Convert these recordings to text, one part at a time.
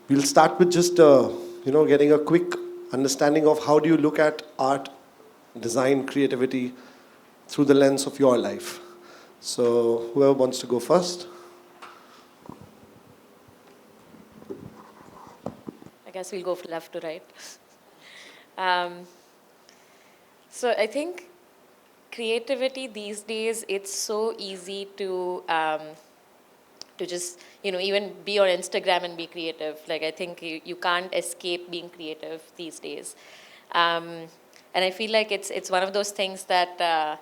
We'll start with just, getting a quick understanding of how do you look at art, design, creativity through the lens of your life. So whoever wants to go first. I guess we'll go from left to right. So I think creativity these days, it's so easy to just, even be on Instagram and be creative. Like, I think you can't escape being creative these days. And I feel like it's one of those things that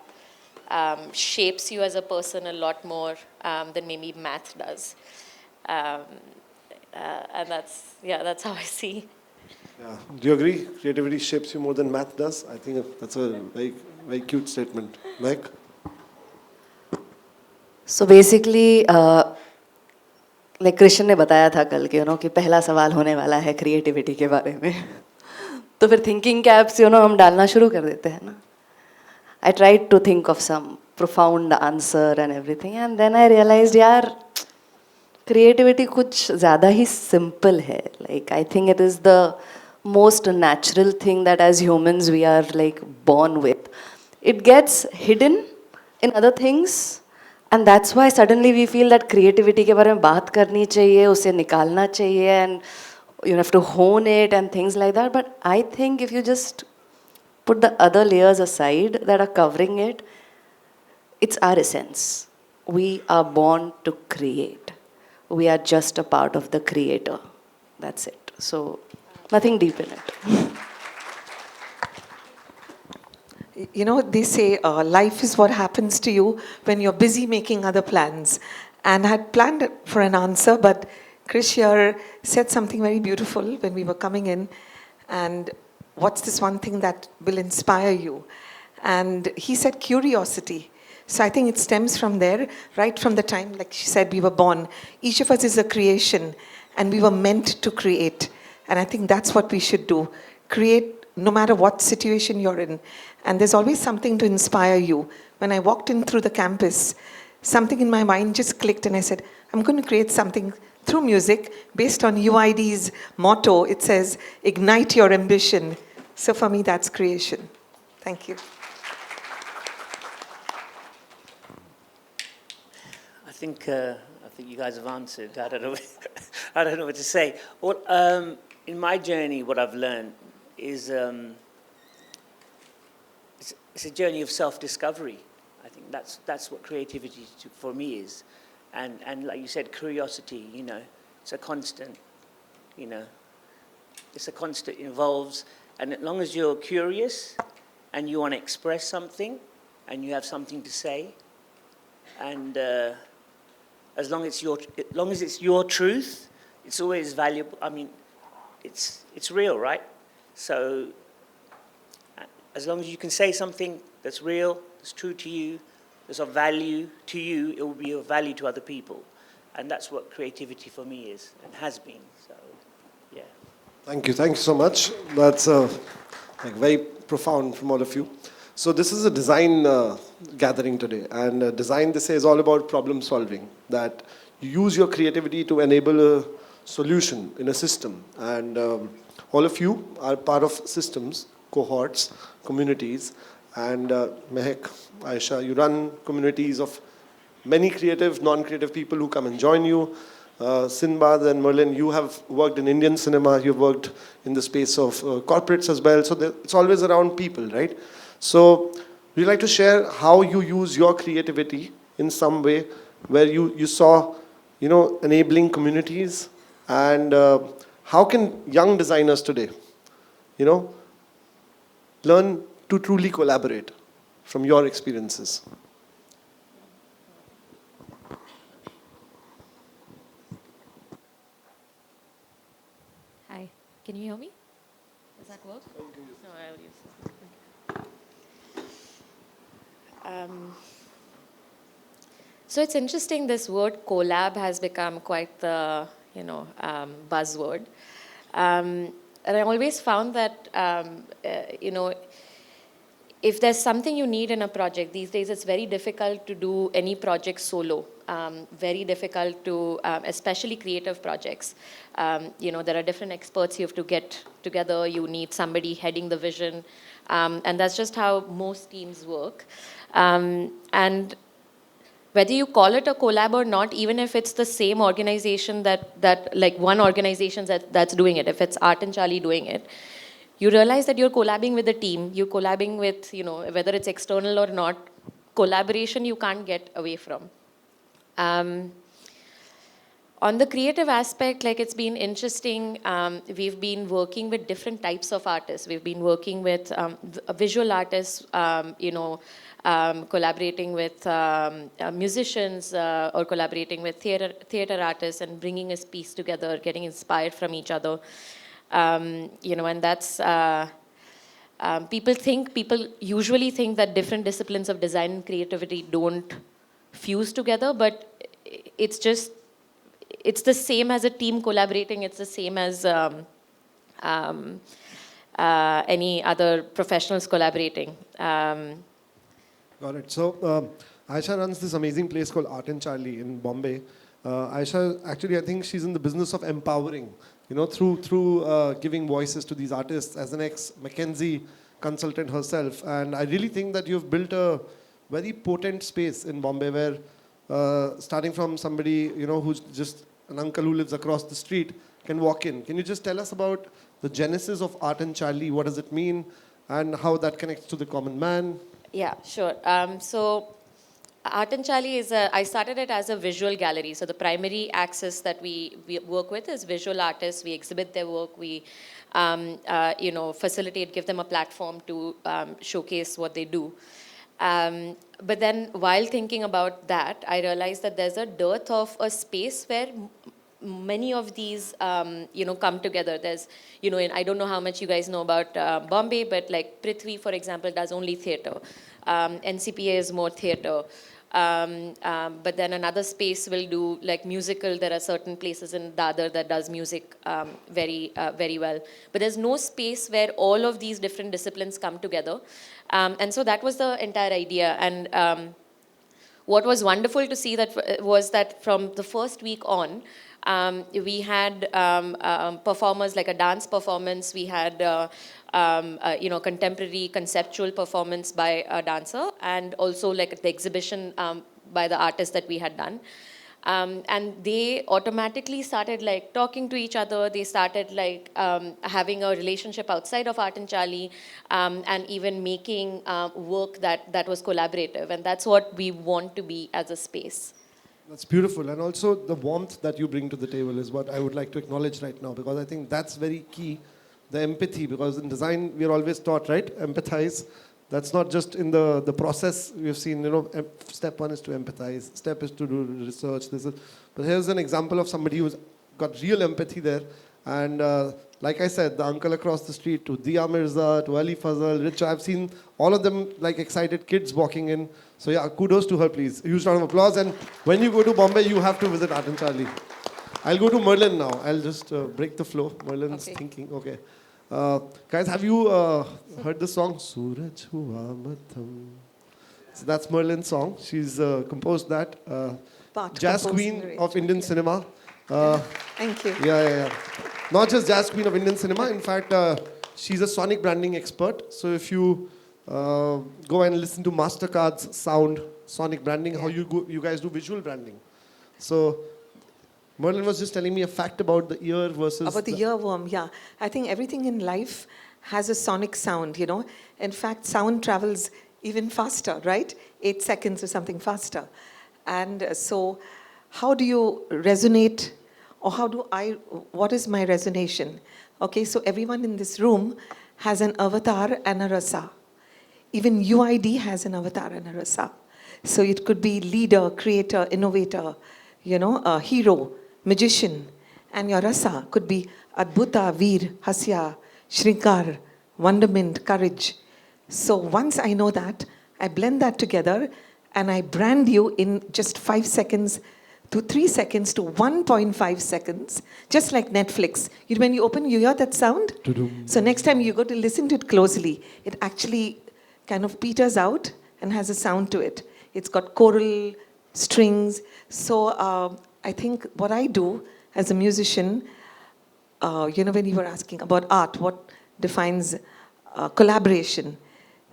shapes you as a person a lot more than maybe math does. And that's how I see. Yeah. Do you agree? Creativity shapes you more than math does? I think that's a very, very cute statement. Mehak? So basically, like Krishan ने बताया था कल कि कि पहला सवाल होने वाला है creativity के बारे में. तो फिर thinking caps हम डालना शुरू कर देते हैं ना. I tried to think of some profound answer and everything, and then I realized यार creativity कुछ ज़्यादा ही simple है. Like, I think it is the most natural thing that as humans we are like born with. It gets hidden in other things, and that's why suddenly we feel that creativity के बारे में बात करनी चाहिए, उसे निकालना चाहिए, and you have to hone it and things like that. But I think if you just put the other layers aside that are covering it, it's our essence. We are born to create. We are just a part of the creator. That's it. So nothing deep in it. They say life is what happens to you when you're busy making other plans. And I had planned for an answer, but Krish here said something very beautiful when we were coming in. And what's this one thing that will inspire you? And he said curiosity. So I think it stems from there, right from the time, like she said, we were born. Each of us is a creation, and we were meant to create. And I think that's what we should do. Create no matter what situation you're in. And there's always something to inspire you. When I walked in through the campus, something in my mind just clicked, and I said, I'm going to create something through music based on UID's motto. It says, ignite your ambition. So for me, that's creation. Thank you. I think you guys have answered. I don't know. I don't know what to say. In my journey, what I've learned is it's a journey of self-discovery. I think that's what creativity for me is, and like you said, curiosity. It's a constant. It's a constant. It involves, and as long as you're curious, and you want to express something, and you have something to say, and as long as it's your truth, it's always valuable. I mean, it's real, right? So as long as you can say something that's real, that's true to you, that's of value to you, it will be of value to other people. And that's what creativity for me is and has been. So, yeah. Thank you so much. That's very profound from all of you. So this is a design gathering today, and design, they say, is all about problem solving, that you use your creativity to enable a solution in a system. And all of you are part of systems, cohorts, communities, and Mehak, Ayesha, you run communities of many creative, non-creative people who come and join you. Sinbad and Merlin, you have worked in Indian cinema, you've worked in the space of corporates as well, so it's always around people, right? So we'd like to share how you use your creativity in some way where you saw, enabling communities, and how can young designers today, learn to truly collaborate from your experiences. Hi, can you hear me? Does that work? No, I'll use this. So it's interesting, this word collab has become quite the, buzzword. And I always found that, if there's something you need in a project, these days it's very difficult to do any project solo. very difficult to, especially creative projects. There are different experts you have to get together. You need somebody heading the vision. And that's just how most teams work. And whether you call it a collab or not, even if it's the same organization that like one organization that's doing it, if it's Art and Charlie doing it, you realize that you're collabing with a team, you're collabing with, whether it's external or not, collaboration you can't get away from. On the creative aspect, like it's been interesting, we've been working with different types of artists. We've been working with visual artists, collaborating with musicians or collaborating with theater artists and bringing a piece together, getting inspired from each other. And that's, people usually think that different disciplines of design and creativity don't fuse together, but it's the same as a team collaborating, it's the same as any other professionals collaborating. Got it. So Ayesha runs this amazing place called Art and Charlie in Bombay. Ayesha, actually, I think she's in the business of empowering, through giving voices to these artists as an ex-McKinsey consultant herself. And I really think that you've built a very potent space in Bombay where starting from somebody, who's just an uncle who lives across the street can walk in. Can you just tell us about the genesis of Art and Charlie? What does it mean? And how that connects to the common man? Yeah, sure. So Art and Charlie I started it as a visual gallery. So the primary axis that we work with is visual artists. We exhibit their work. We, facilitate, give them a platform to showcase what they do. But then while thinking about that, I realized that there's a dearth of a space where many of these, come together. There's, I don't know how much you guys know about Bombay, but like Prithvi, for example, does only theatre. NCPA is more theatre. But then another space will do like musical. There are certain places in Dadar that does music very well. But there's no space where all of these different disciplines come together. And so that was the entire idea. And what was wonderful to see was that from the first week on, we had performers like a dance performance. We had contemporary conceptual performance by a dancer, and also like the exhibition by the artist that we had done. And they automatically started like talking to each other. They started like having a relationship outside of Art and Charlie, and even making work that was collaborative. And that's what we want to be as a space. That's beautiful. And also the warmth that you bring to the table is what I would like to acknowledge right now, because I think that's very key. The empathy, because in design, we're always taught, right? Empathize. That's not just in the process. We've seen, step one is to empathize. Step is to do research. But here's an example of somebody who's got real empathy there. And like I said, the uncle across the street, to Dia Mirza, to Ali Fazal, Rich, I've seen all of them like excited kids walking in. So yeah, kudos to her, please. A huge round of applause. And when you go to Bombay, you have to visit Art and Charlie. I'll go to Merlin now. I'll just break the flow. Merlin's thinking. Okay. Guys, have you heard the song Suraj Hua Matham? So that's Merlin's song. She's composed that. Jazz queen of Indian cinema. Thank you. Yeah. Not just jazz queen of Indian cinema. In fact, she's a sonic branding expert. So if you go and listen to MasterCard's sound, sonic branding, how you guys do visual branding. So Merlin was just telling me a fact about the ear versus... About the earworm, yeah. I think everything in life has a sonic sound, In fact, sound travels even faster, right? 8 seconds or something faster. And so how do you resonate, or what is my resonation? Okay, so everyone in this room has an avatar and a rasa. Even UID has an avatar and a rasa. So it could be leader, creator, innovator, a hero, magician. And your rasa could be adbhuta, veer, hasya, shrinkar, wonderment, courage. So once I know that, I blend that together and I brand you in just 5 seconds to 3 seconds to 1.5 seconds, just like Netflix. When you open, you hear that sound? So next time you go to listen to it closely, it actually kind of peters out and has a sound to it. It's got choral strings. So I think what I do as a musician, when you were asking about art, what defines collaboration?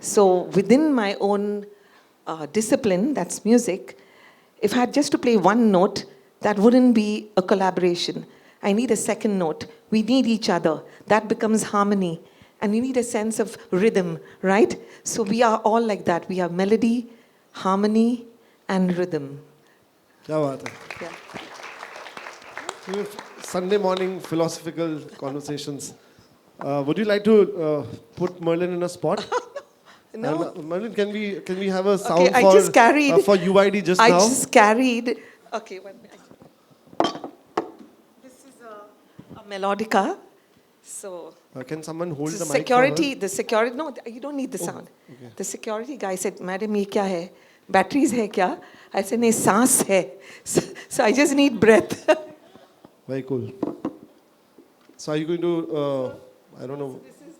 So within my own discipline, that's music, if I had just to play one note, that wouldn't be a collaboration. I need a second note. We need each other. That becomes harmony. And we need a sense of rhythm, right? So we are all like that. We have melody, harmony, and rhythm. क्या बात है? Yeah. Sunday morning philosophical conversations. Would you like to put Merlin in a spot? No. Merlin, can we have a sound Okay, I just carried. for UID just I now? just carried. Okay, one minute. This is a melodica. So Can someone hold the the mic security, no, you don't need the sound. okay. The security guy said, "Madam, ये क्या है? Batteries है क्या?" I said, "नहीं, सांस है." So I just need breath. Very cool. So are you going to, I don't know. This is,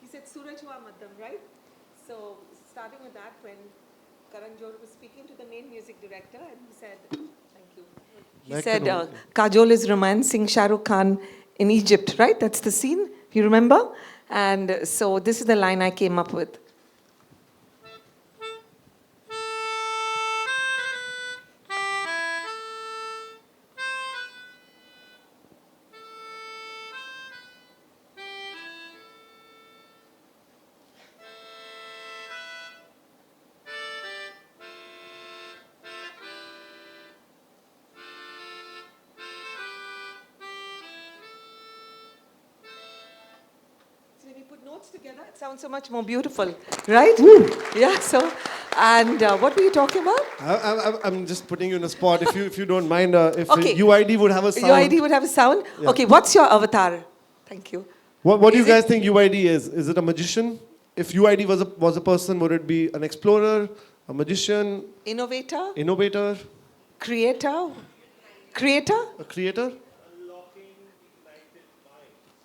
he said, "Suraj hua madam," right? So starting with that, when Karan Johar was speaking to the main music director, and he said, "Thank you." He Mehak said, can "Kajol is romancing Shah Rukh Khan in Egypt," right? That's the scene. You remember? And so this is the line I came up with. When you put notes together, it sounds so much more beautiful, right? Yeah, so, and what were you talking about? I'm just putting you in a spot. If you don't mind, if Okay. UID would have a sound. UID would have a sound? Yeah. Okay, what's your avatar? Thank you. What do you Is guys think UID is? Is it a magician? If UID was a person, would it be an explorer, a magician, Innovator? innovator, Creator? Creator? a creator?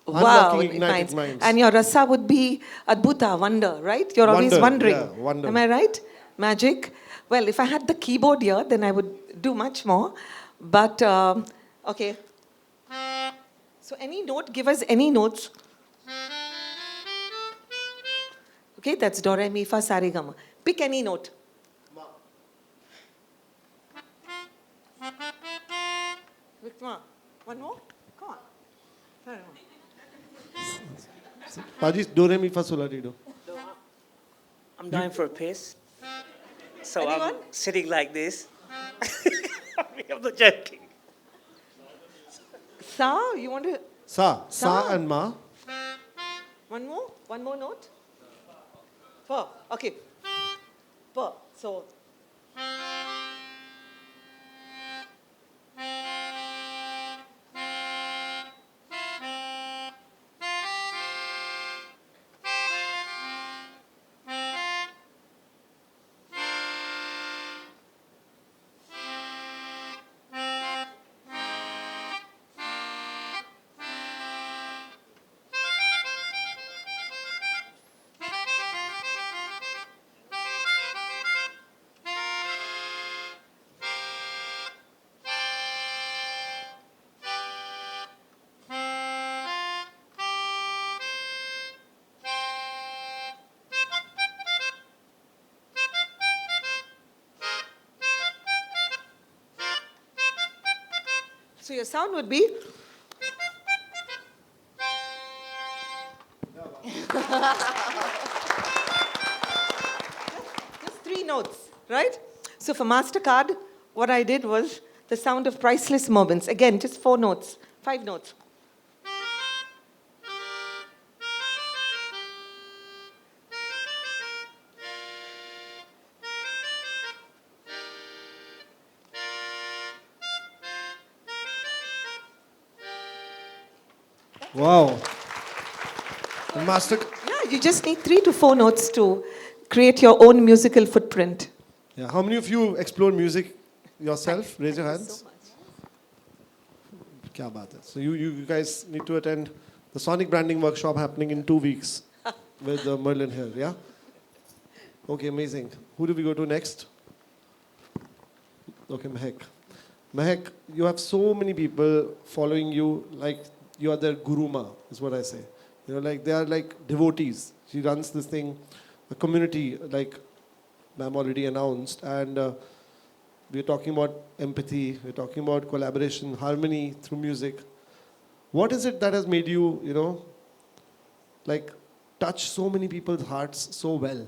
Wow, Unlocking it ignited ignites. minds. And your rasa would be adbhuta, wonder, right? You're always Wonder, wondering. yeah, wonder. Am I right? Magic? Well, if I had the keyboard here, then I would do much more. But, okay. So any note, give us any notes. Okay, that's do, re, mi, fa, sa, re, ga, ma. Pick any note. Pick ma. One more? Come on. One more. Paji, do re mi fa sol la ti do. I'm dying for a piss. So Anyone? I'm sitting like this. I'm not joking. Sa, you want to... Sa Sa. and ma. One more? One more note? Pa. Okay. Pa. So. So your sound would be. Just 3 notes, right? So for MasterCard, what I did was the sound of priceless moments. Again, just 4 notes, 5 notes. Wow. And master. Yeah, you just need 3 to 4 notes to create your own musical footprint. Yeah. How many of you explore music yourself? Raise your hands. Kya baat hai. So you guys need to attend the sonic branding workshop happening in 2 weeks with Merlin here. Yeah. Okay, amazing. Who do we go to next? Okay, Mehak. Mehak, you have so many people following you, like you are their guruma, is what I say. You know, like they are like devotees. She runs this thing, a community, like ma'am already announced, and we're talking about empathy, we're talking about collaboration, harmony through music. What is it that has made you, you know, like touch so many people's hearts so well?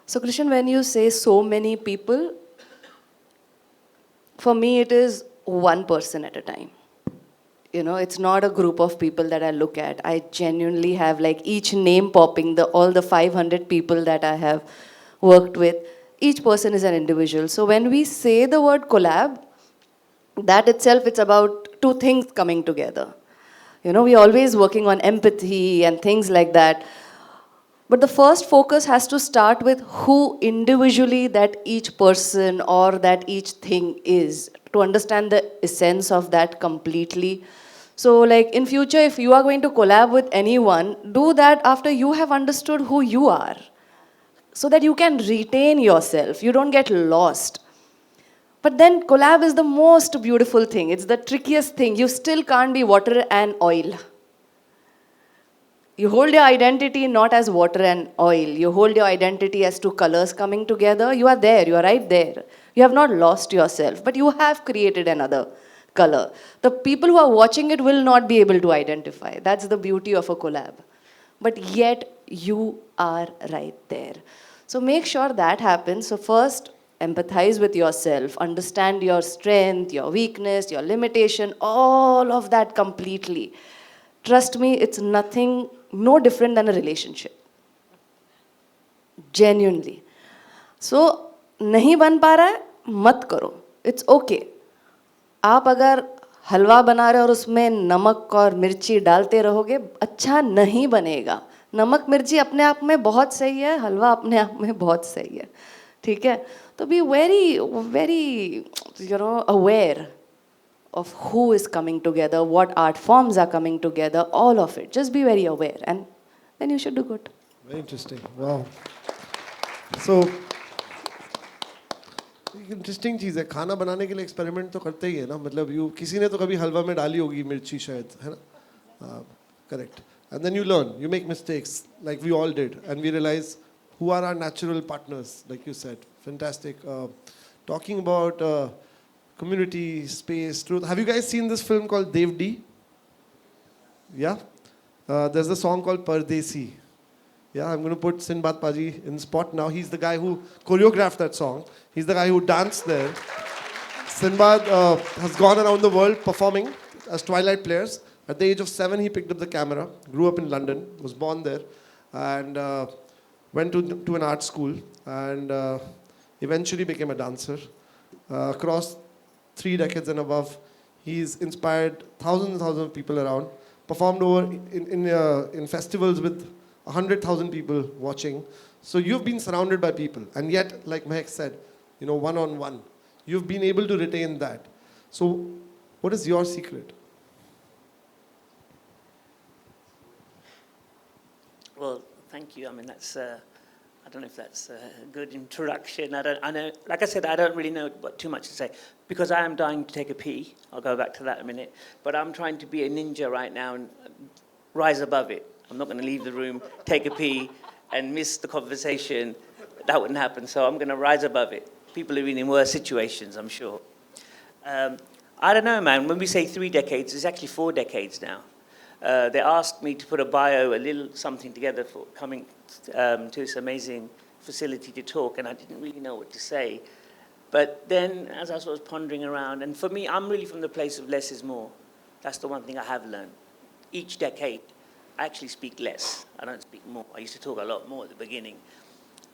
So, Krishan, when you say so many people, for me it is one person at a time. You know, it's not a group of people that I look at. I genuinely have like each name popping, all the 500 people that I have worked with. Each person is an individual. So when we say the word collab, that itself, it's about two things coming together. You know, we're always working on empathy and things like that. But the first focus has to start with who individually that each person or that each thing is, to understand the essence of that completely. So like in future, if you are going to collab with anyone, do that after you have understood who you are, so that you can retain yourself, you don't get lost. But then collab is the most beautiful thing. It's the trickiest thing. You still can't be water and oil. You hold your identity not as water and oil. You hold your identity as two colors coming together. You are there. You are right there. You have not lost yourself, but you have created another color. The people who are watching it will not be able to identify. That's the beauty of a collab. But yet, you are right there. So make sure that happens. So first, empathize with yourself. Understand your strength, your weakness, your limitation, all of that completely. Trust me, it's nothing, no different than a relationship. Genuinely. So, नहीं बन पा रहा है, मत करो. It's okay. आप अगर हलवा बना रहे हो और उसमें नमक और मिर्ची डालते रहोगे, अच्छा नहीं बनेगा. नमक मिर्ची अपने आप में बहुत सही है, हलवा अपने आप में बहुत सही है. ठीक है? तो be very, aware of who is coming together, what art forms are coming together, all of it. Just be very aware, and then you should do good. Very interesting. Wow. So, interesting चीज़ है. खाना बनाने के लिए experiment तो करते ही है ना. मतलब किसी ने तो कभी हलवा में डाली होगी मिर्ची शायद, है ना? Correct. And then you learn, you make mistakes, like we all did, and we realize who are our natural partners, like you said. Fantastic. Talking about community, space, truth. Have you guys seen this film called Dev D? Yeah? There's a song called Pardesi. Yeah, I'm going to put Sinbad Paji in the spot now. He's the guy who choreographed that song. He's the guy who danced there. Sinbad has gone around the world performing as Twilight players. At the age of 7, he picked up the camera, grew up in London, was born there, and went to an art school, and eventually became a dancer. Across 3 decades and above, he's inspired thousands and thousands of people around, performed over in festivals with 100,000 people watching. So you've been surrounded by people, and yet, like Mehak said, one-on-one, you've been able to retain that. So what is your secret? Well, thank you. I mean, that's, I don't know if that's a good introduction. I know, like I said, I don't really know too much to say because I am dying to take a pee. I'll go back to that in a minute. But I'm trying to be a ninja right now and rise above it. I'm not going to leave the room, take a pee, and miss the conversation. That wouldn't happen. So I'm going to rise above it. People have been in worse situations, I'm sure. I don't know, man. When we say 3 decades, it's actually 4 decades now. They asked me to put a bio, a little something together for coming to this amazing facility to talk, and I didn't really know what to say. But then, as I was pondering around, and for me, I'm really from the place of less is more. That's the one thing I have learned. Each decade, I actually speak less. I don't speak more. I used to talk a lot more at the beginning.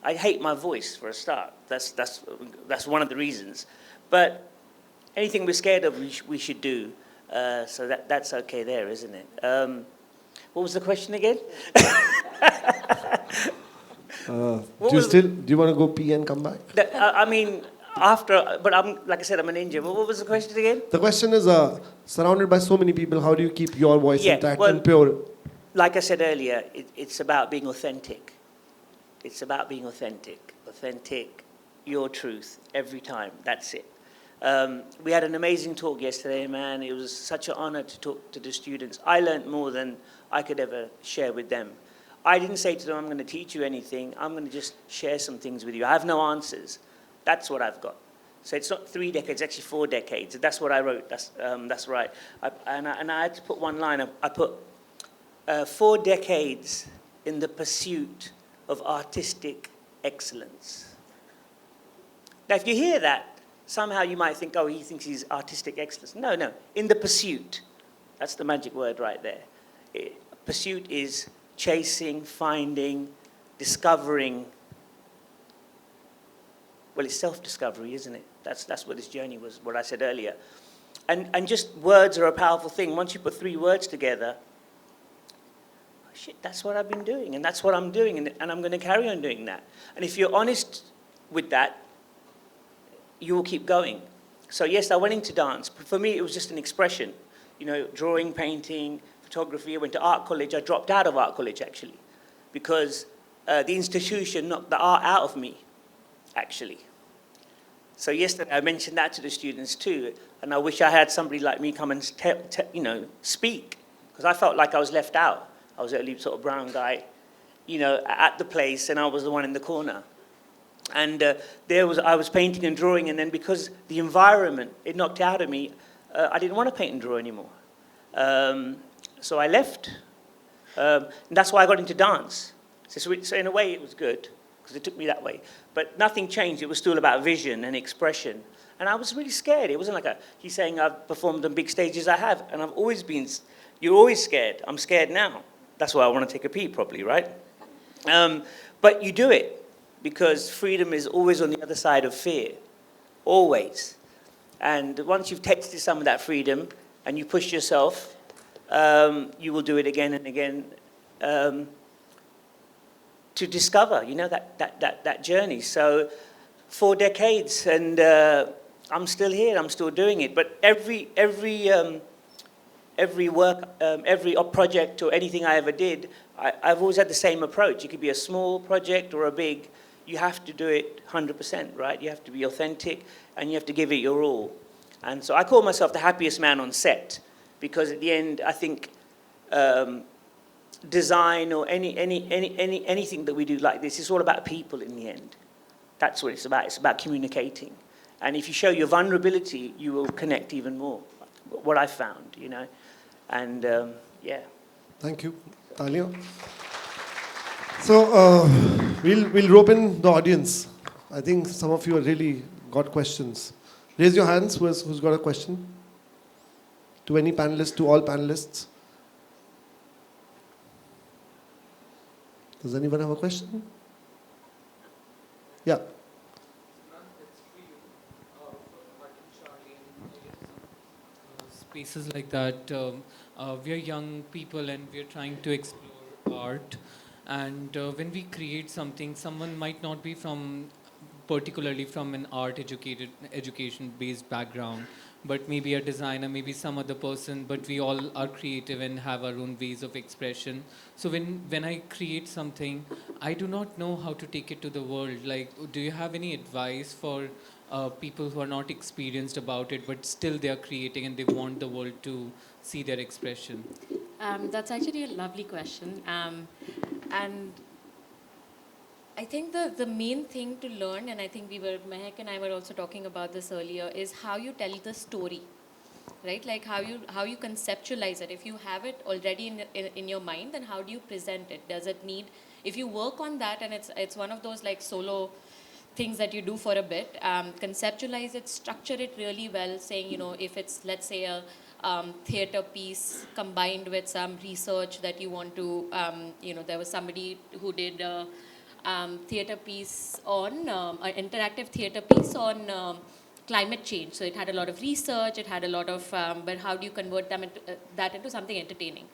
I hate my voice, for a start. That's one of the reasons. But anything we're scared of, we should do. So that's okay there, isn't it? What was the question again? Do you want to go pee and come back? I mean, but like I said, I'm an ninja. What was the question again? The question is, surrounded by so many people, how do you keep your voice intact and pure? Like I said earlier, it's about being authentic. It's about being authentic. Authentic, your truth every time. That's it. We had an amazing talk yesterday, man. It was such an honor to talk to the students. I learned more than I could ever share with them. I didn't say to them, I'm going to teach you anything. I'm going to just share some things with you. I have no answers. That's what I've got. So it's not 3 decades, actually 4 decades. That's what I wrote. That's right. And I had to put one line. I put 4 decades in the pursuit of artistic excellence. Now, if you hear that, somehow you might think, oh, he thinks he's artistic excellence. No, no, in the pursuit. That's the magic word right there. Pursuit is chasing, finding, discovering. Well, it's self-discovery, isn't it? That's what this journey was, what I said earlier. And just words are a powerful thing. Once you put 3 words together, oh, shit, that's what I've been doing, and that's what I'm doing, and I'm going to carry on doing that. And if you're honest with that, you will keep going. So yes, I went into dance. But for me, it was just an expression. You know, drawing, painting, photography. I went to art college. I dropped out of art college, actually, because the institution knocked the art out of me, actually. So yesterday, I mentioned that to the students too, and I wish I had somebody like me come and speak, because I felt like I was left out. I was the only sort of brown guy, you know, at the place, and I was the one in the corner. And I was painting and drawing, and then because the environment, it knocked out of me, I didn't want to paint and draw anymore. So I left. And that's why I got into dance. So in a way, it was good, because it took me that way. But nothing changed. It was still about vision and expression. And I was really scared. It wasn't like he's saying I've performed on big stages. I have. And I've always been, you're always scared. I'm scared now. That's why I want to take a pee, probably, right? But you do it, because freedom is always on the other side of fear. Always. And once you've tasted some of that freedom and you push yourself, you will do it again and again to discover, you know, that journey. So 4 decades, and I'm still here, I'm still doing it. But every work, every project or anything I ever did, I've always had the same approach. It could be a small project or a big. You have to do it 100%, right? You have to be authentic, and you have to give it your all. And so I call myself the happiest man on set, because at the end, I think design or anything that we do like this, it's all about people in the end. That's what it's about. It's about communicating. And if you show your vulnerability, you will connect even more. What I found, you know. And yeah. Thank you. Talia. So we'll rope in the audience. I think some of you have really got questions. Raise your hands who's got a question. To any panelist, to all panelists. Does anyone have a question? Yeah. Spaces like that, we are young people and we are trying to explore art. And when we create something, someone might not be particularly from an art education-based background, but maybe a designer, maybe some other person, but we all are creative and have our own ways of expression. So when I create something, I do not know how to take it to the world. Like, do you have any advice for people who are not experienced about it, but still they are creating and they want the world to see their expression? That's actually a lovely question. And I think the main thing to learn, and I think Mehak and I were also talking about this earlier, is how you tell the story, right? Like how you conceptualize it. If you have it already in your mind, then how do you present it? Does it need, if you work on that, and it's one of those like solo things that you do for a bit, conceptualize it, structure it really well, saying, you know, if it's, let's say, a theater piece combined with some research that you want to, you know, there was somebody who did a theater piece on, an interactive theater piece on climate change. So it had a lot of research, it had a lot of, but how do you convert that into something entertaining?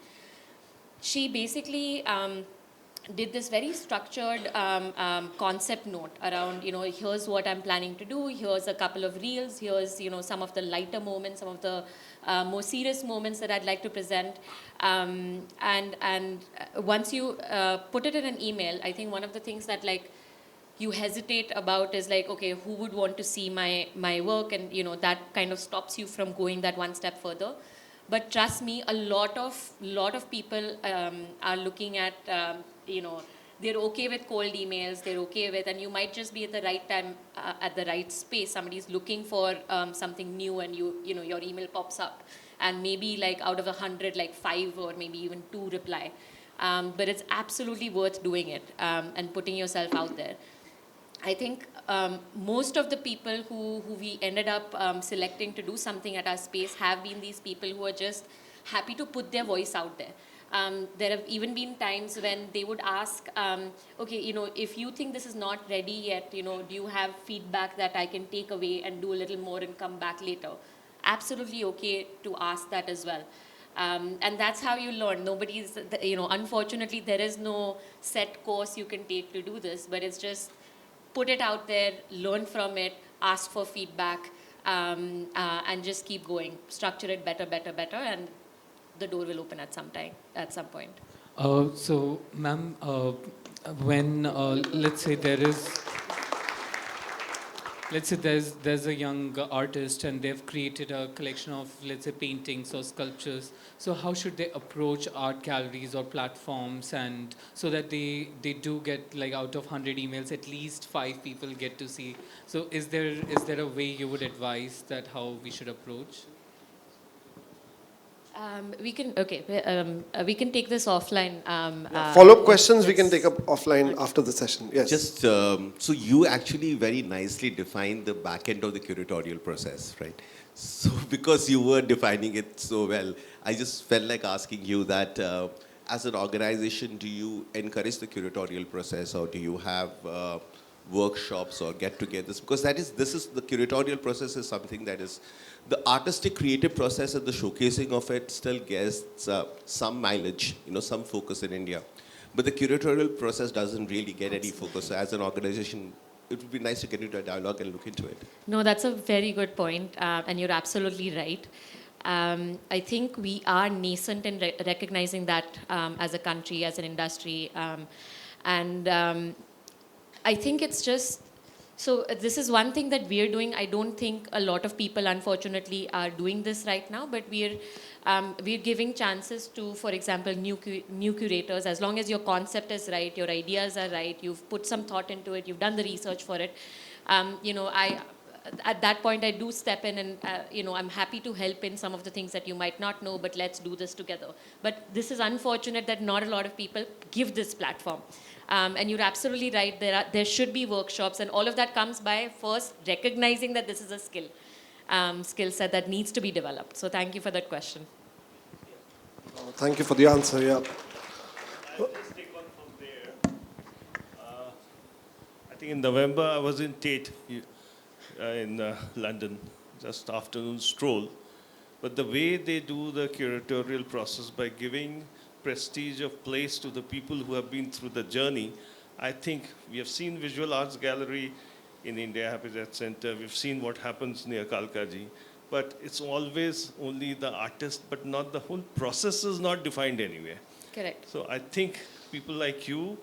She basically did this very structured concept note around, you know, here's what I'm planning to do, here's a couple of reels, here's, you know, some of the lighter moments, some of the more serious moments that I'd like to present. And once you put it in an email, I think one of the things that, like, you hesitate about is like, okay, who would want to see my work? And, you know, that kind of stops you from going that one step further. But trust me, a lot of people are looking at, they're okay with cold emails, they're okay with, and you might just be at the right time, at the right space. Somebody's looking for something new, and your email pops up. And maybe like out of 100, like 5 or maybe even 2 reply. But it's absolutely worth doing it and putting yourself out there. I think most of the people who we ended up selecting to do something at our space have been these people who are just happy to put their voice out there. There have even been times when they would ask, okay, if you think this is not ready yet, do you have feedback that I can take away and do a little more and come back later? Absolutely okay to ask that as well. And that's how you learn. Unfortunately, there is no set course you can take to do this, but it's just put it out there, learn from it, ask for feedback, and just keep going. Structure it better, and the door will open at some point. So, ma'am, when let's say there's a young artist and they've created a collection of, let's say, paintings or sculptures. So how should they approach art galleries or platforms, and so that they do get, like, out of 100 emails, at least 5 people get to see? So is there a way you would advise that how we should approach? We can take this offline. Follow-up questions we can take up offline after the session. Yes. Just so you actually very nicely defined the back end of the curatorial process, right? So because you were defining it so well, I just felt like asking you that as an organization, do you encourage the curatorial process, or do you have workshops or get-togethers? Because the curatorial process is something that is, the artistic creative process and the showcasing of it still gets some mileage, some focus in India. But the curatorial process doesn't really get any focus. So as an organization, it would be nice to get into a dialogue and look into it. No, that's a very good point, and you're absolutely right. I think we are nascent in recognizing that as a country, as an industry, and I think it's just, so this is one thing that we're doing. I don't think a lot of people, unfortunately, are doing this right now, but we're giving chances to, for example, new curators. As long as your concept is right, your ideas are right, you've put some thought into it, you've done the research for it. At that point, I do step in and, I'm happy to help in some of the things that you might not know, but let's do this together. But this is unfortunate that not a lot of people give this platform. And you're absolutely right, there should be workshops, and all of that comes by first recognizing that this is a skill set that needs to be developed. So thank you for that question. Thank you for the answer, yeah. I'll just take one from there. I think in November I was in Tate in London, just afternoon stroll. But the way they do the curatorial process by giving prestige of place to the people who have been through the journey, I think we have seen Visual Arts Gallery in India Habitat Center, we've seen what happens near Kalkaji, but it's always only the artist, but not the whole process is not defined anywhere. Correct. So I think people like you,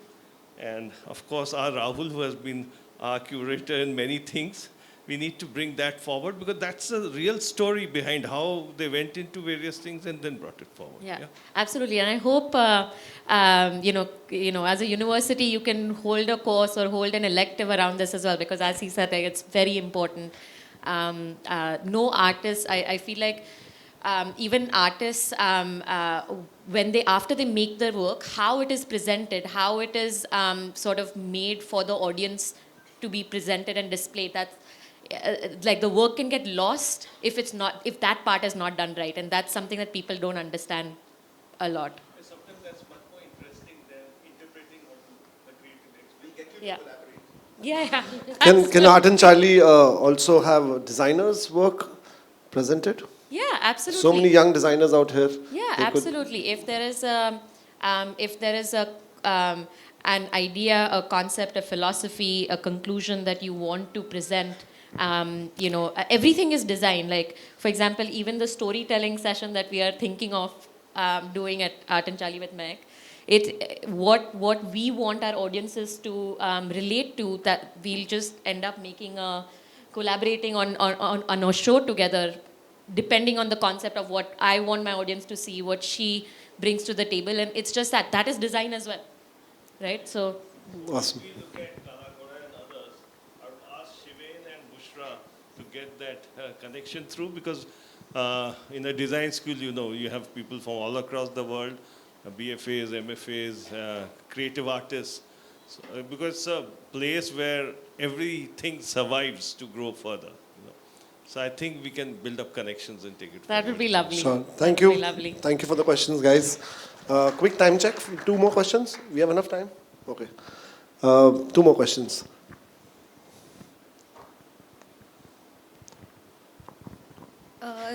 and of course our Rahul, who has been our curator in many things, we need to bring that forward, because that's the real story behind how they went into various things and then brought it forward. Yeah. Absolutely. And I hope, as a university, you can hold a course or hold an elective around this as well, because as he said, it's very important. No artist, I feel like even artists, after they make their work, how it is presented, how it is sort of made for the audience to be presented and displayed, that's, like, the work can get lost if that part is not done right, and that's something that people don't understand a lot. Sometimes that's much more interesting than interpreting the creative experience. We'll get you to collaborate. Yeah. Can Art and Charlie also have designers' work presented? Yeah, absolutely. So many young designers out here. Yeah, absolutely. If there is an idea, a concept, a philosophy, a conclusion that you want to present, everything is designed. Like, for example, even the storytelling session that we are thinking of doing at Art and Charlie with Mehak, what we want our audiences to relate to, that we'll just end up making collaborating on a show together, depending on the concept of what I want my audience to see, what she brings to the table, and it's just that is design as well, right? So Awesome. We look at Kalakora and others. I would ask Shivain and Bushra to get that connection through, because in a design school, you have people from all across the world, BFAs, MFAs, creative artists. So, because it's a place where everything survives to grow further. So I think we can build up connections and take it that would be lovely. Sure. That Thank would you. be lovely. Thank you for the questions, guys. Quick time check. 2 more questions. We have enough time? Okay. 2 more questions.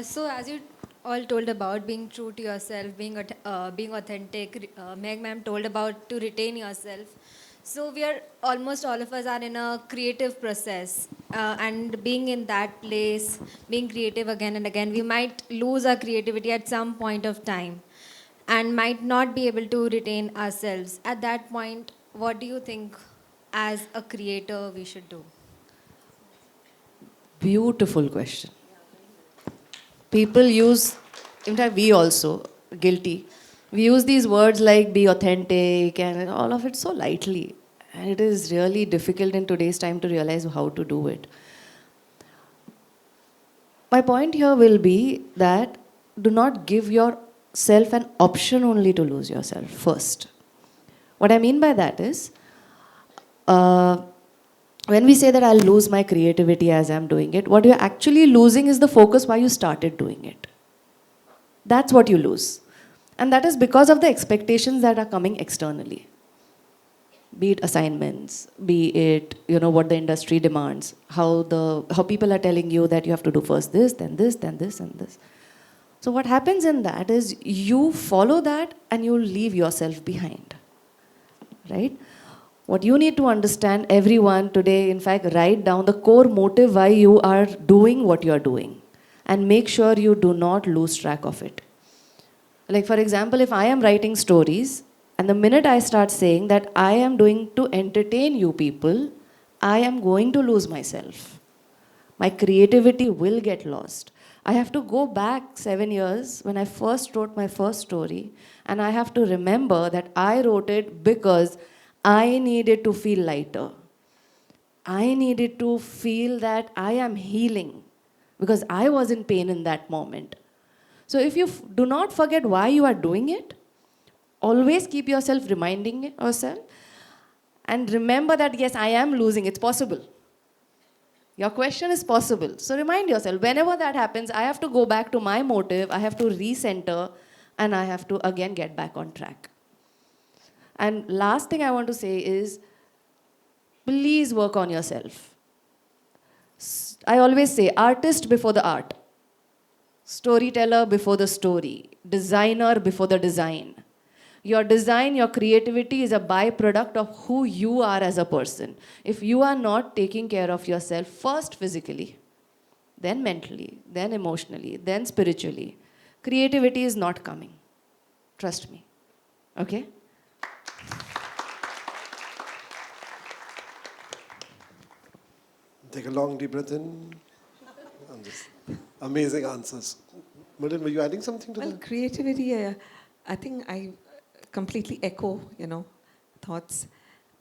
So as you all told about being true to yourself, being authentic, Meg ma'am told about to retain yourself. So we are, almost all of us are in a creative process, and being in that place, being creative again and again, we might lose our creativity at some point of time and might not be able to retain ourselves. At that point, what do you think as a creator we should do? Beautiful question. People use, in fact, we also, guilty. We use these words like be authentic and all of it so lightly. And it is really difficult in today's time to realize how to do it. My point here will be that do not give yourself an option only to lose yourself first. What I mean by that is, when we say that I'll lose my creativity as I'm doing it, what you're actually losing is the focus why you started doing it. That's what you lose. And that is because of the expectations that are coming externally. Be it assignments, be it what the industry demands, how people are telling you that you have to do first this, then this, then this, and this. So what happens in that is you follow that and you leave yourself behind, right? What you need to understand, everyone today, in fact, write down the core motive why you are doing what you are doing, and make sure you do not lose track of it. Like, for example, if I am writing stories, and the minute I start saying that I am doing to entertain you people, I am going to lose myself. My creativity will get lost. I have to go back 7 years when I first wrote my first story, and I have to remember that I wrote it because I needed to feel lighter. I needed to feel that I am healing because I was in pain in that moment. So if you do not forget why you are doing it, always keep yourself reminding yourself and remember that yes, I am losing, it's possible. Your question is possible. So remind yourself, whenever that happens, I have to go back to my motive, I have to recenter, and I have to again get back on track. And last thing I want to say is, please work on yourself. I always say, artist before the art. Storyteller before the story. Designer before the design. Your design, your creativity is a byproduct of who you are as a person. If you are not taking care of yourself, first physically, then mentally, then emotionally, then spiritually, creativity is not coming. Trust me. Okay? Take a long deep breath in. Amazing answers. Merlin, were you adding something to Well, that? creativity, I think I completely echo, thoughts.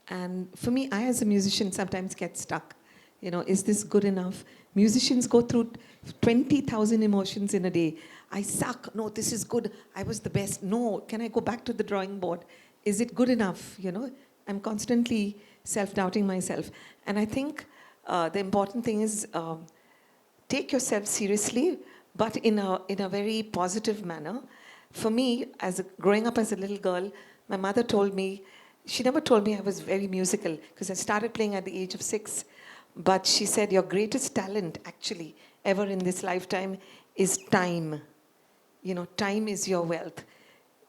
And for me, I as a musician sometimes get stuck. Is this good enough? Musicians go through 20,000 emotions in a day. I suck. No, this is good. I was the best. No, can I go back to the drawing board? Is it good enough? I'm constantly self-doubting myself. And I think the important thing is take yourself seriously, but in a very positive manner. For me, growing up as a little girl, my mother told me, she never told me I was very musical, because I started playing at the age of 6. But she said, your greatest talent, actually, ever in this lifetime is time. Time is your wealth.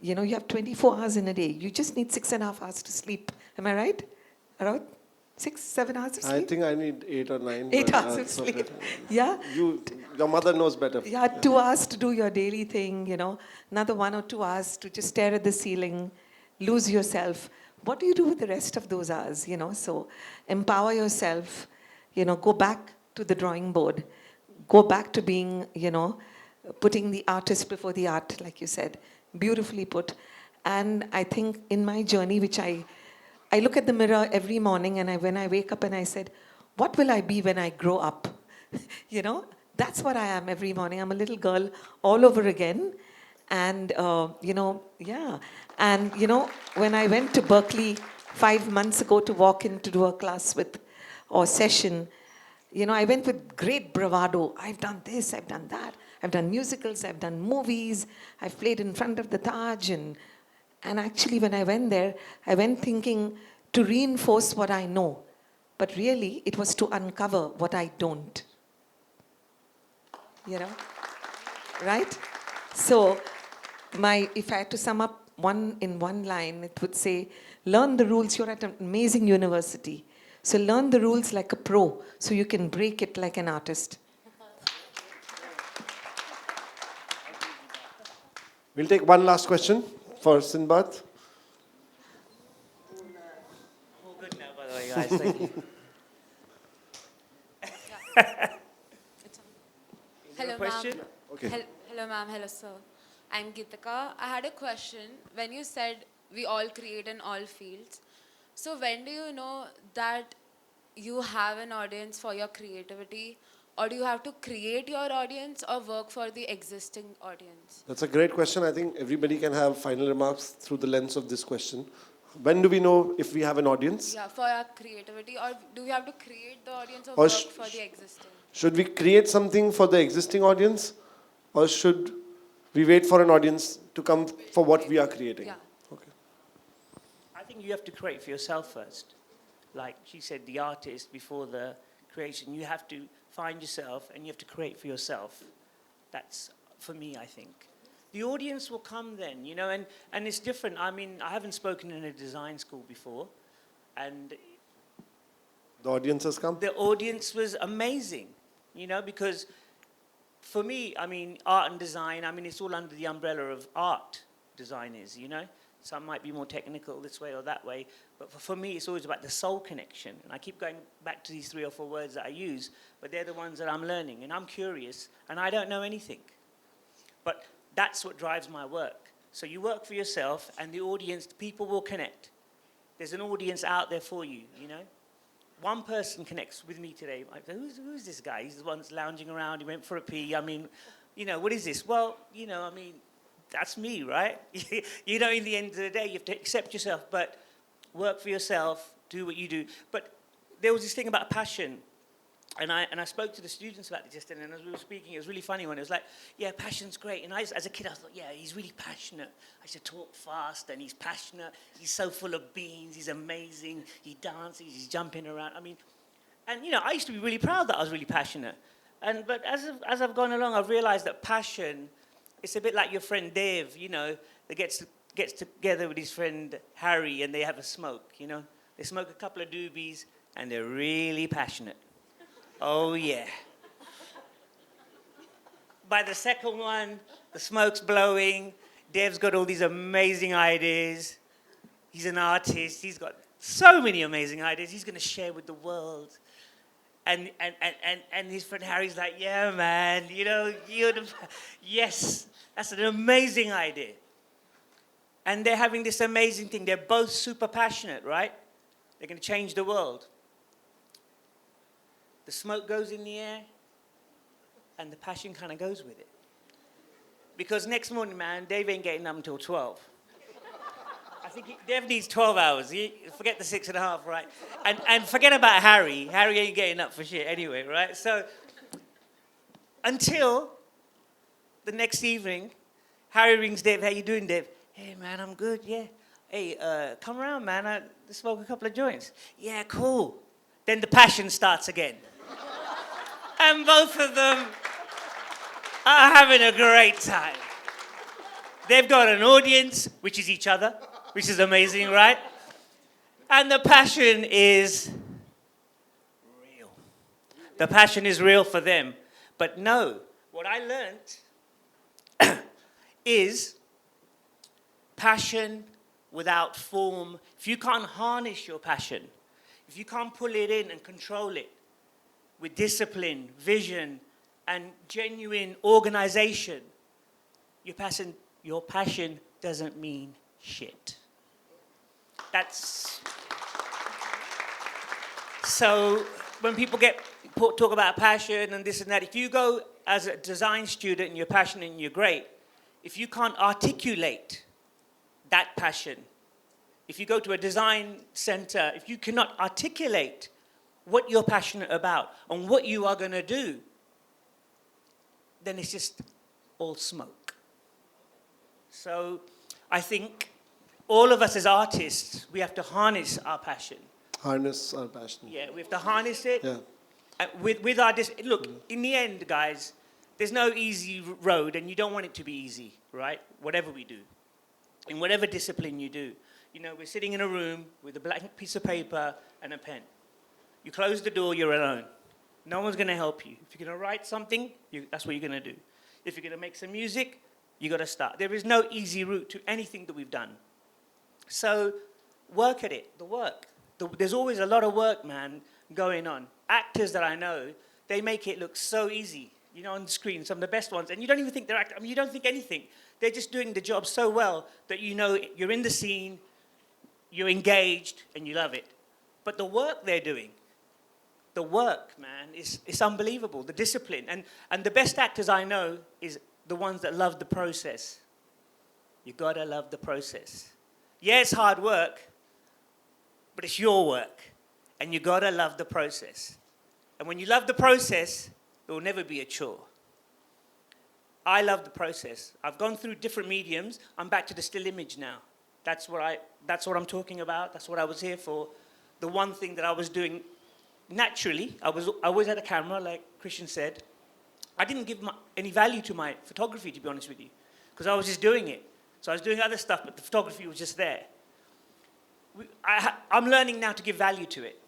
You have 24 hours in a day. You just need 6.5 hours to sleep. Am I right? Around 6, 7 hours of sleep? I think I need 8 or 9. 8 but hours of that's okay. sleep. Yeah? Your mother knows better. Yeah, 2 hours to do your daily thing, another 1 or 2 hours to just stare at the ceiling, lose yourself, what do you do with the rest of those hours, you know? So empower yourself, you know, go back to the drawing board, go back to being, you know, putting the artist before the art, like you said, beautifully put. And I think in my journey, which I look at the mirror every morning, and when I wake up and I said, what will I be when I grow up? You know, that's what I am every morning. I'm a little girl all over again. And, you know, yeah. And, you know, when I went to Berkeley 5 months ago to walk in to do a class with, or session, you know, I went with great bravado. I've done this, I've done that. I've done musicals, I've done movies. I've played in front of the Taj. And actually, when I went there, I went thinking to reinforce what I know. But really, it was to uncover what I don't. You know? Right? So, if I had to sum up in one line, it would say, learn the rules. You're at an amazing university. So learn the rules like a pro, so you can break it like an artist. We'll take one last question for Sinbad. All good now, by the way, guys. Thank you. Hello, question? ma'am. Okay. Hello, ma'am. Hello, sir. I'm Gitika. I had a question. When you said we all create in all fields, so when do you know that you have an audience for your creativity, or do you have to create your audience or work for the existing audience? That's a great question. I think everybody can have final remarks through the lens of this question. When do we know if we have an audience? Yeah, for our creativity, or do we have to create the audience or Or work for the existing? Should we create something for the existing audience, or should we wait for an audience to come for what we are creating? Yeah. Okay. I think you have to create for yourself first. Like she said, the artist before the creation. You have to find yourself and you have to create for yourself. That's, for me, I think. The audience will come then, you know, and it's different. I mean, I haven't spoken in a design school before, and The audience has come? the audience was amazing, you know, because for me, I mean, art and design, I mean, it's all under the umbrella of art designers, you know. Some might be more technical this way or that way, but for me, it's always about the soul connection. And I keep going back to these 3 or 4 words that I use, but they're the ones that I'm learning, and I'm curious, and I don't know anything. But that's what drives my work. So you work for yourself, and the audience, people will connect. There's an audience out there for you, you know. One person connects with me today. I go, who's this guy? He's the one that's lounging around. He went for a pee. I mean, you know, what is this? Well, you know, I mean, that's me, right? You know, in the end of the day, you have to accept yourself, but work for yourself, do what you do. But there was this thing about passion. And I spoke to the students about it just then, and as we were speaking, it was really funny when it was like, yeah, passion's great. And as a kid, I thought, yeah, he's really passionate. I should talk fast, and he's passionate. He's so full of beans. He's amazing. He dances. He's jumping around. I mean, and, you know, I used to be really proud that I was really passionate. But as I've gone along, I've realized that passion, it's a bit like your friend Dave, you know, that gets together with his friend Harry, and they have a smoke, you know. They smoke a couple of doobies, and they're really passionate. Oh, yeah. By the second one, the smoke's blowing. Dev's got all these amazing ideas. He's an artist. He's got so many amazing ideas he's going to share with the world. And his friend Harry's like, yeah, man, you know, yes, that's an amazing idea. And they're having this amazing thing. They're both super passionate, right? They're going to change the world. The smoke goes in the air, and the passion kind of goes with it. Because next morning, man, Dave ain't getting up until 12. I think Dave needs 12 hours. Forget the 6.5, right? And forget about Harry. Harry ain't getting up for shit anyway, right? So until the next evening, Harry rings Dave. How you doing, Dave? Hey, man, I'm good, yeah. Hey, come around, man. Let's smoke a couple of joints. Yeah, cool. Then the passion starts again. And both of them are having a great time. They've got an audience, which is each other, which is amazing, right? And the passion is real. The passion is real for them. But no, what I learned is passion without form, if you can't harness your passion, if you can't pull it in and control it with discipline, vision, and genuine organization, your passion doesn't mean shit. That's... So when people talk about passion and this and that, if you go as a design student and you're passionate and you're great, if you can't articulate that passion, if you go to a design center, if you cannot articulate what you're passionate about and what you are going to do, then it's just all smoke. So I think all of us as artists, we have to harness our passion. Harness our passion. Yeah, we have to harness it. Yeah. With our look, in the end, guys, there's no easy road, and you don't want it to be easy, right? Whatever we do, in whatever discipline you do, you know, we're sitting in a room with a blank piece of paper and a pen. You close the door, you're alone. No one's going to help you. If you're going to write something, that's what you're going to do. If you're going to make some music, you got to start. There is no easy route to anything that we've done. So work at it. The work. There's always a lot of work, man, going on. Actors that I know, they make it look so easy, you know, on the screen, some of the best ones. And you don't even think they're actors. I mean, you don't think anything. They're just doing the job so well that you know you're in the scene, you're engaged, and you love it. But the work they're doing, the work, man, it's unbelievable. The discipline. And the best actors I know is the ones that love the process. You gotta love the process. Yeah, it's hard work, but it's your work. And you gotta love the process. And when you love the process, it will never be a chore. I love the process. I've gone through different mediums. I'm back to the still image now. That's what I'm talking about. That's what I was here for. The one thing that I was doing naturally, I always had a camera, like Krishan said. I didn't give any value to my photography, to be honest with you, because I was just doing it. So I was doing other stuff, but the photography was just there. I'm learning now to give value to it,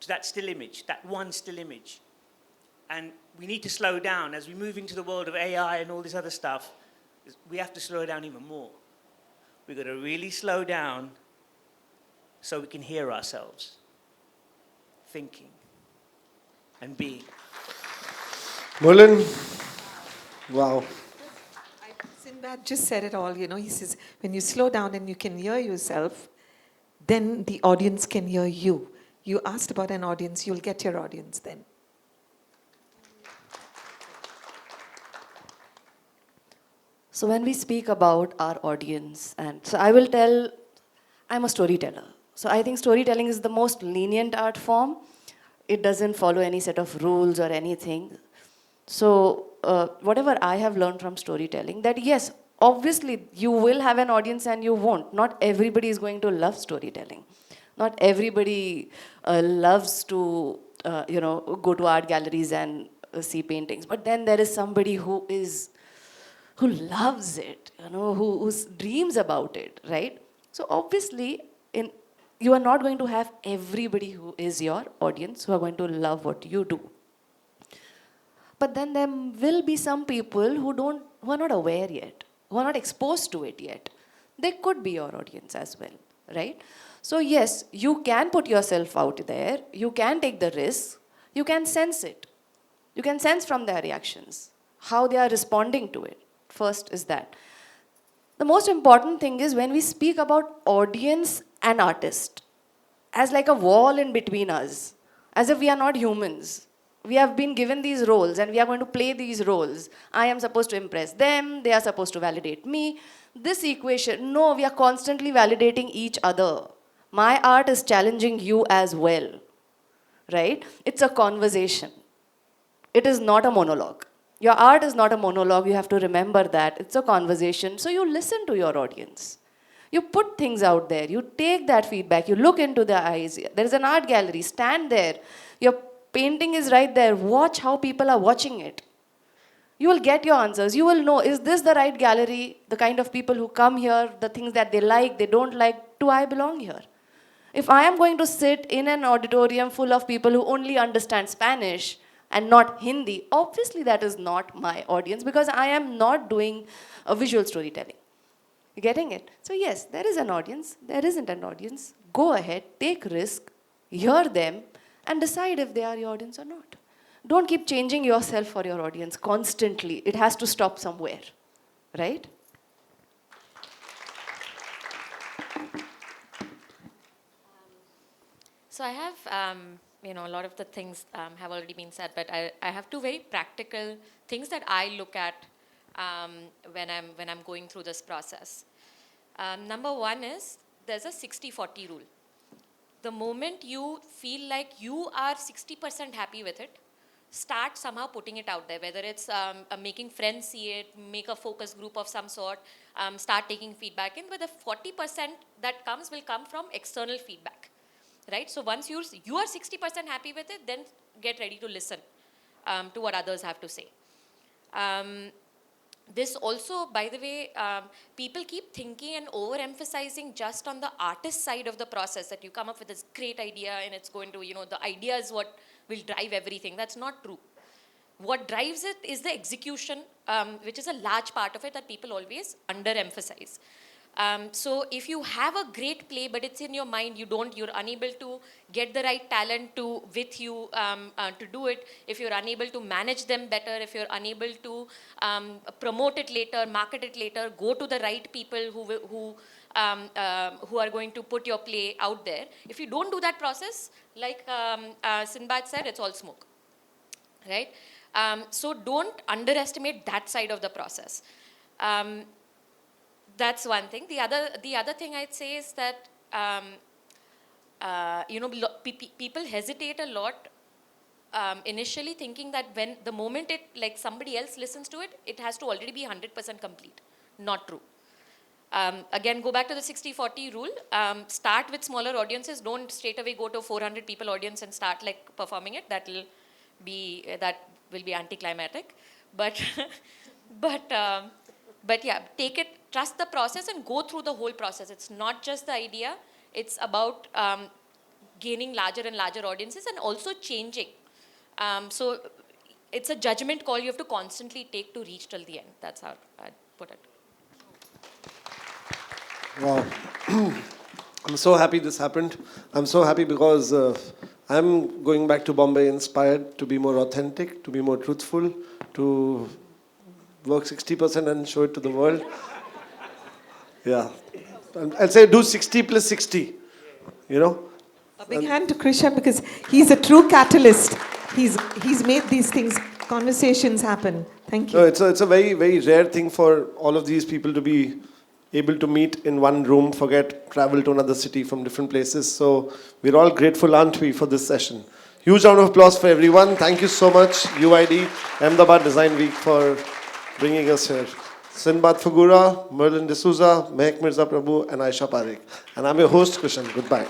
to that still image, that one still image. And we need to slow down. As we move into the world of AI and all this other stuff, we have to slow down even more. We've got to really slow down so we can hear ourselves thinking and being. Merlin, wow. Sinbad just said it all, you know. He says, when you slow down and you can hear yourself, then the audience can hear you. You asked about an audience, you'll get your audience then. So when we speak about our audience, and so I will tell, I'm a storyteller. So I think storytelling is the most lenient art form. It doesn't follow any set of rules or anything. So whatever I have learned from storytelling, that yes, obviously you will have an audience and you won't. Not everybody is going to love storytelling. Not everybody loves to, go to art galleries and see paintings. But then there is somebody who loves it, who dreams about it, right? So obviously, you are not going to have everybody who is your audience who are going to love what you do. But then there will be some people who are not aware yet, who are not exposed to it yet. They could be your audience as well, right? So yes, you can put yourself out there, you can take the risk, you can sense it. You can sense from their reactions, how they are responding to it. First is that. The most important thing is when we speak about audience and artist, as like a wall in between us, as if we are not humans. We have been given these roles and we are going to play these roles. I am supposed to impress them, they are supposed to validate me. This equation, no, we are constantly validating each other. My art is challenging you as well, right? It's a conversation. It is not a monologue. Your art is not a monologue, you have to remember that. It's a conversation, so you listen to your audience. You put things out there, you take that feedback, you look into their eyes. There is an art gallery, stand there. Your painting is right there, watch how people are watching it. You will get your answers. You will know, is this the right gallery? The kind of people who come here, the things that they like, they don't like, do I belong here? If I am going to sit in an auditorium full of people who only understand Spanish and not Hindi, obviously that is not my audience because I am not doing a visual storytelling. You getting it? So yes, there is an audience, there isn't an audience. Go ahead, take risk, hear them, and decide if they are your audience or not. Don't keep changing yourself for your audience constantly. It has to stop somewhere, right? So I have, a lot of the things have already been said, but I have two very practical things that I look at when I'm going through this process. Number one is there's a 60-40 rule. The moment you feel like you are 60% happy with it, start somehow putting it out there, whether it's making friends see it, make a focus group of some sort, start taking feedback in, but the 40% that comes will come from external feedback. Right? So once you are 60% happy with it, then get ready to listen to what others have to say. This also, by the way, people keep thinking and overemphasizing just on the artist side of the process, that you come up with this great idea and it's going to, the idea is what will drive everything. That's not true. What drives it is the execution, which is a large part of it that people always underemphasize. So if you have a great play, but it's in your mind, you're unable to get the right talent with you to do it, if you're unable to manage them better, if you're unable to promote it later, market it later, go to the right people who are going to put your play out there. If you don't do that process, like Sinbad said, it's all smoke, right? So don't underestimate that side of the process. That's one thing. The other thing I'd say is that people hesitate a lot initially, thinking that when the moment somebody else listens to it, it has to already be 100% complete. Not true. Again, go back to the 60-40 rule. Start with smaller audiences. Don't straight away go to a 400 people audience and start performing it. That will be anticlimactic. But yeah, take it, trust the process and go through the whole process. It's not just the idea. It's about gaining larger and larger audiences and also changing. So it's a judgment call you have to constantly take to reach till the end. That's how I'd put it. Wow. I'm so happy this happened. I'm so happy because I'm going back to Bombay inspired to be more authentic, to be more truthful, to work 60% and show it to the world. Yeah. I'll say do 60 plus 60, A big hand to Krishan because he's a true catalyst. He's made these things, conversations happen. Thank you. No, it's a very, very rare thing for all of these people to be able to meet in one room, travel to another city from different places. So we're all grateful, aren't we, for this session. Huge round of applause for everyone. Thank you so much, UID, Ahmedabad Design Week, for bringing us here. Sinbad Phgura, Merlin Dsouza, Mehak, Mirza, Prabhu, and Ayesha, Parikh. And I'm your host, Krishan. Goodbye.